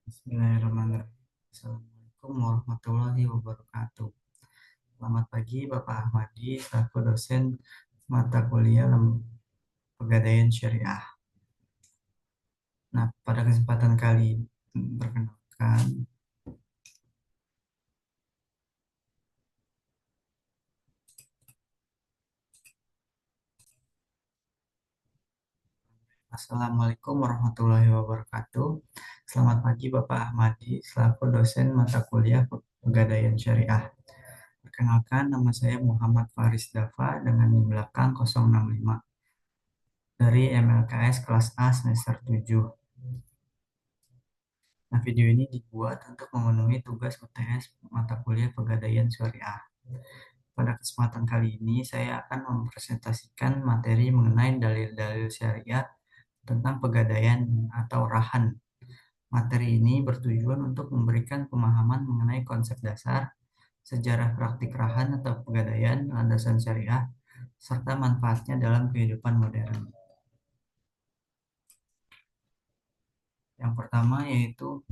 Bismillahirrahmanirrahim. Assalamualaikum warahmatullahi wabarakatuh. Selamat pagi Bapak Ahmadi, selaku dosen mata kuliah Pegadaian Syariah. Nah, pada kesempatan kali ini, perkenalkan, Assalamualaikum warahmatullahi wabarakatuh. Selamat pagi Bapak Ahmadi, selaku dosen mata kuliah Pegadaian Syariah. Perkenalkan, nama saya Muhammad Faris Dafa dengan NIM belakang 065 dari MLKS kelas A semester 7. Nah, video ini dibuat untuk memenuhi tugas UTS mata kuliah Pegadaian Syariah. Pada kesempatan kali ini, saya akan mempresentasikan materi mengenai dalil-dalil syariah tentang pegadaian atau rahan. Materi ini bertujuan untuk memberikan pemahaman mengenai konsep dasar, sejarah praktik rahan atau pegadaian, landasan syariah, serta manfaatnya dalam kehidupan modern. Yang pertama yaitu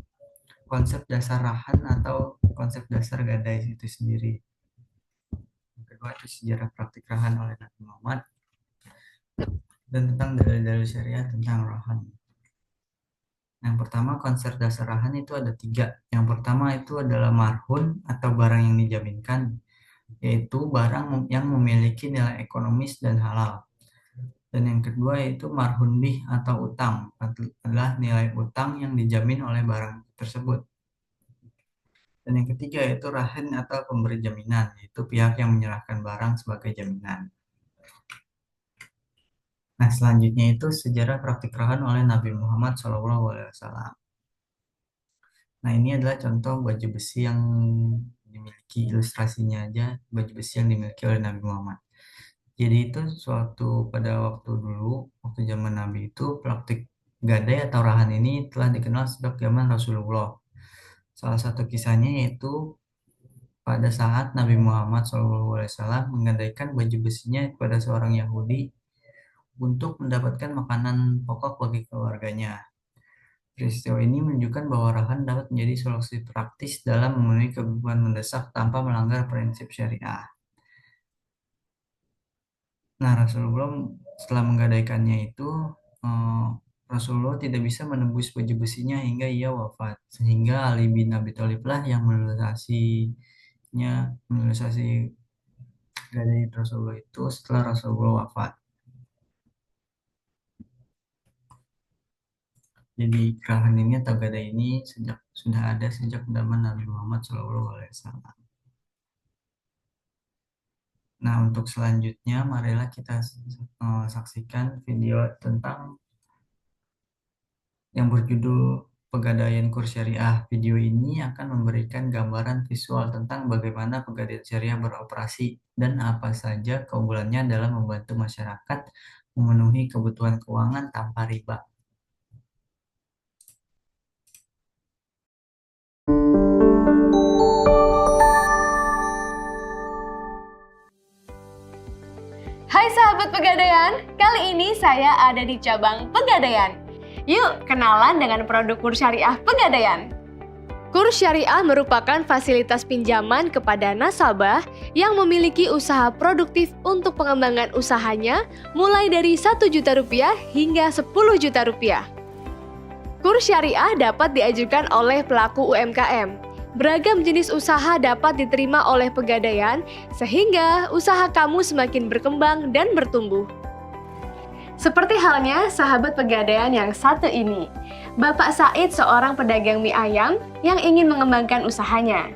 konsep dasar rahan atau konsep dasar gadai itu sendiri. Yang kedua itu sejarah praktik rahan oleh Nabi Muhammad dan tentang dalil-dalil syariah tentang rahan. Yang pertama konsep dasar rahan itu ada 3. Yang pertama itu adalah marhun atau barang yang dijaminkan, yaitu barang yang memiliki nilai ekonomis dan halal. Dan yang kedua yaitu marhun bih atau utang, adalah nilai utang yang dijamin oleh barang tersebut. Dan yang ketiga yaitu rahin atau pemberi jaminan, yaitu pihak yang menyerahkan barang sebagai jaminan. Nah, selanjutnya itu sejarah praktik rahan oleh Nabi Muhammad SAW. Nah, ini adalah contoh baju besi yang dimiliki ilustrasinya aja, baju besi yang dimiliki oleh Nabi Muhammad. Jadi itu pada waktu dulu, waktu zaman Nabi itu, praktik gadai atau rahan ini telah dikenal sejak zaman Rasulullah. Salah satu kisahnya yaitu pada saat Nabi Muhammad SAW menggadaikan baju besinya kepada seorang Yahudi untuk mendapatkan makanan pokok bagi keluarganya. Peristiwa ini menunjukkan bahwa rahan dapat menjadi solusi praktis dalam memenuhi kebutuhan mendesak tanpa melanggar prinsip syariah. Nah, Rasulullah setelah menggadaikannya itu, Rasulullah tidak bisa menembus baju besinya hingga ia wafat. Sehingga Ali bin Abi Thalib lah yang menulisasi gadai Rasulullah itu setelah Rasulullah wafat. Jadi kerahan ini atau gadai ini sudah ada sejak zaman Nabi Muhammad SAW. Nah, untuk selanjutnya marilah kita saksikan video tentang yang berjudul Pegadaian Kurs Syariah. Video ini akan memberikan gambaran visual tentang bagaimana pegadaian syariah beroperasi dan apa saja keunggulannya dalam membantu masyarakat memenuhi kebutuhan keuangan tanpa riba. Hai sahabat Pegadaian, kali ini saya ada di cabang Pegadaian. Yuk kenalan dengan produk kurs syariah Pegadaian. Kurs syariah merupakan fasilitas pinjaman kepada nasabah yang memiliki usaha produktif untuk pengembangan usahanya mulai dari Rp1 juta hingga Rp10 juta. Kurs syariah dapat diajukan oleh pelaku UMKM. Beragam jenis usaha dapat diterima oleh Pegadaian sehingga usaha kamu semakin berkembang dan bertumbuh. Seperti halnya sahabat Pegadaian yang satu ini. Bapak Said seorang pedagang mie ayam yang ingin mengembangkan usahanya.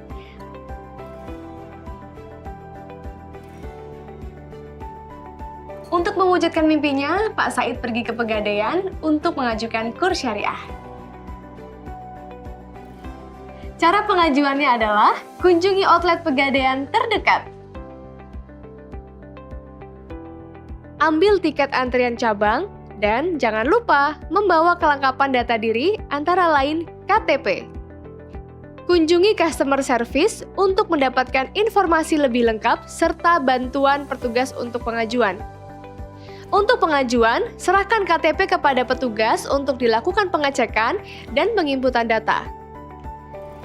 Untuk mewujudkan mimpinya, Pak Said pergi ke Pegadaian untuk mengajukan kurs syariah. Cara pengajuannya adalah kunjungi outlet Pegadaian terdekat. Ambil tiket antrian cabang dan jangan lupa membawa kelengkapan data diri antara lain KTP. Kunjungi customer service untuk mendapatkan informasi lebih lengkap serta bantuan petugas untuk pengajuan. Untuk pengajuan, serahkan KTP kepada petugas untuk dilakukan pengecekan dan penginputan data.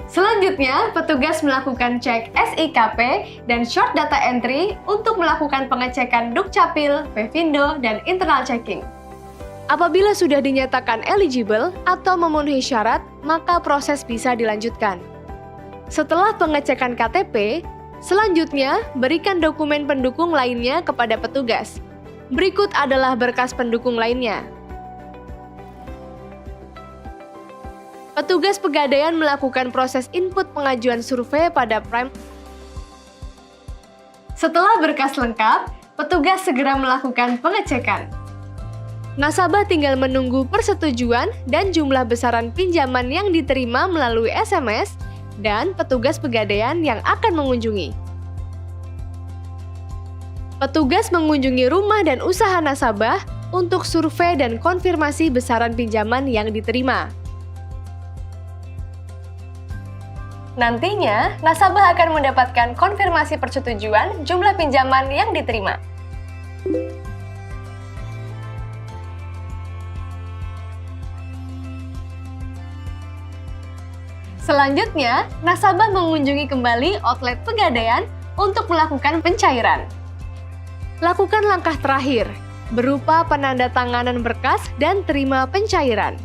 Selanjutnya, petugas melakukan cek SIKP dan short data entry untuk melakukan pengecekan Dukcapil, Pevindo, dan internal checking. Apabila sudah dinyatakan eligible atau memenuhi syarat, maka proses bisa dilanjutkan. Setelah pengecekan KTP, selanjutnya berikan dokumen pendukung lainnya kepada petugas. Berikut adalah berkas pendukung lainnya. Petugas Pegadaian melakukan proses input pengajuan survei pada Prime. Setelah berkas lengkap, petugas segera melakukan pengecekan. Nasabah tinggal menunggu persetujuan dan jumlah besaran pinjaman yang diterima melalui SMS dan petugas Pegadaian yang akan mengunjungi. Petugas mengunjungi rumah dan usaha nasabah untuk survei dan konfirmasi besaran pinjaman yang diterima. Nantinya, nasabah akan mendapatkan konfirmasi persetujuan jumlah pinjaman yang diterima. Selanjutnya, nasabah mengunjungi kembali outlet Pegadaian untuk melakukan pencairan. Lakukan langkah terakhir, berupa penandatanganan berkas dan terima pencairan.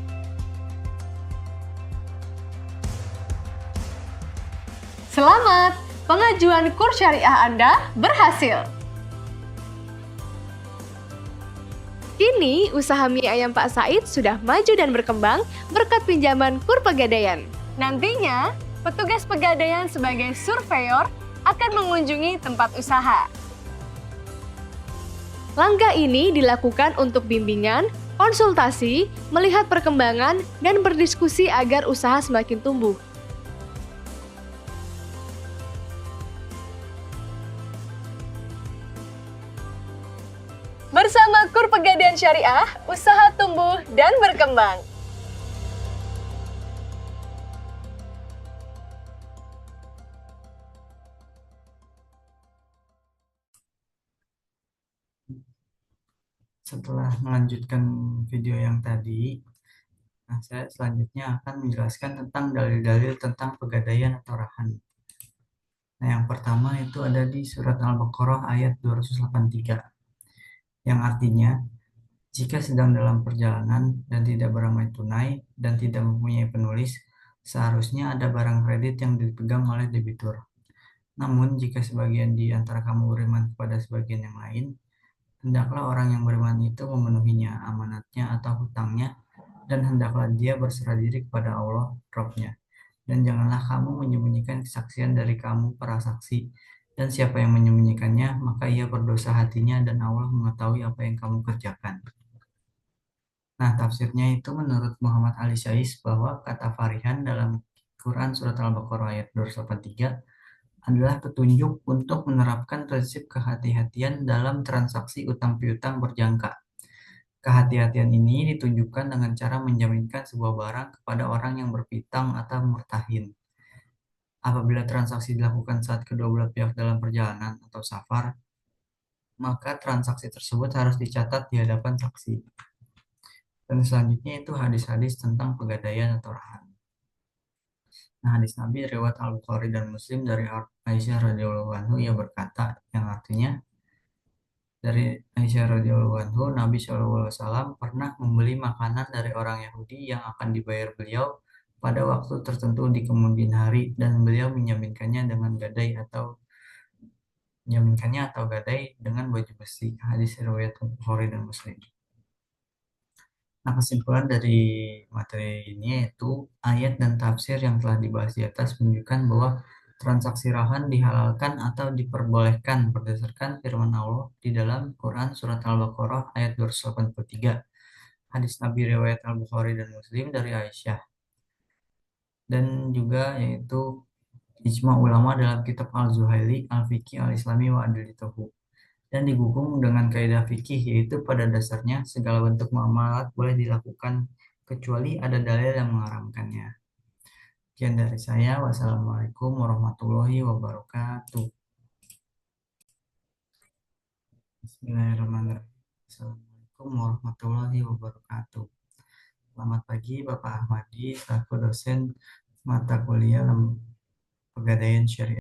Selamat, pengajuan kurs syariah Anda berhasil. Kini, usaha mie ayam Pak Said sudah maju dan berkembang berkat pinjaman KUR Pegadaian. Nantinya, petugas Pegadaian sebagai surveyor akan mengunjungi tempat usaha. Langkah ini dilakukan untuk bimbingan, konsultasi, melihat perkembangan, dan berdiskusi agar usaha semakin tumbuh. Bersama KUR Pegadaian Syariah, usaha tumbuh dan berkembang. Setelah melanjutkan video yang tadi, saya selanjutnya akan menjelaskan tentang dalil-dalil tentang pegadaian atau rahan. Nah, yang pertama itu ada di surat Al-Baqarah ayat 283, yang artinya, jika sedang dalam perjalanan dan tidak beramai tunai dan tidak mempunyai penulis, seharusnya ada barang kredit yang dipegang oleh debitur. Namun, jika sebagian di antara kamu beriman kepada sebagian yang lain, hendaklah orang yang beriman itu memenuhinya, amanatnya atau hutangnya, dan hendaklah dia berserah diri kepada Allah, Rabb-nya. Dan janganlah kamu menyembunyikan kesaksian dari kamu para saksi, dan siapa yang menyembunyikannya, maka ia berdosa hatinya dan Allah mengetahui apa yang kamu kerjakan. Nah, tafsirnya itu menurut Muhammad Ali Syais bahwa kata farihan dalam Quran Surat Al-Baqarah ayat 283 adalah petunjuk untuk menerapkan prinsip kehati-hatian dalam transaksi utang piutang berjangka. Kehati-hatian ini ditunjukkan dengan cara menjaminkan sebuah barang kepada orang yang berpiutang atau murtahin. Apabila transaksi dilakukan saat kedua belah pihak dalam perjalanan atau safar, maka transaksi tersebut harus dicatat di hadapan saksi. Dan selanjutnya itu hadis-hadis tentang pegadaian atau rahan. Nah, hadis Nabi riwayat Al-Bukhari dan Muslim dari Aisyah radhiyallahu anhu ia berkata, yang artinya dari Aisyah radhiyallahu anhu, Nabi SAW pernah membeli makanan dari orang Yahudi yang akan dibayar beliau pada waktu tertentu di kemudian hari dan beliau menjaminkannya atau gadai dengan baju besi. Hadis riwayat Bukhari dan Muslim. Nah, kesimpulan dari materi ini yaitu ayat dan tafsir yang telah dibahas di atas menunjukkan bahwa transaksi rahan dihalalkan atau diperbolehkan berdasarkan firman Allah di dalam Quran Surat Al-Baqarah ayat 283. Hadis Nabi riwayat Al-Bukhari dan Muslim dari Aisyah. Dan juga yaitu ijma ulama dalam kitab Al-Zuhaili, Al-Fiqhi Al-Islami wa Adilituhu. Dan digukung dengan kaidah fikih, yaitu pada dasarnya segala bentuk muamalat boleh dilakukan kecuali ada dalil yang mengharamkannya. Sekian dari saya. Wassalamualaikum warahmatullahi wabarakatuh. Bismillahirrahmanirrahim. Assalamualaikum warahmatullahi wabarakatuh. Selamat pagi Bapak Ahmadi, selaku dosen mata kuliah Pegadaian Syariah.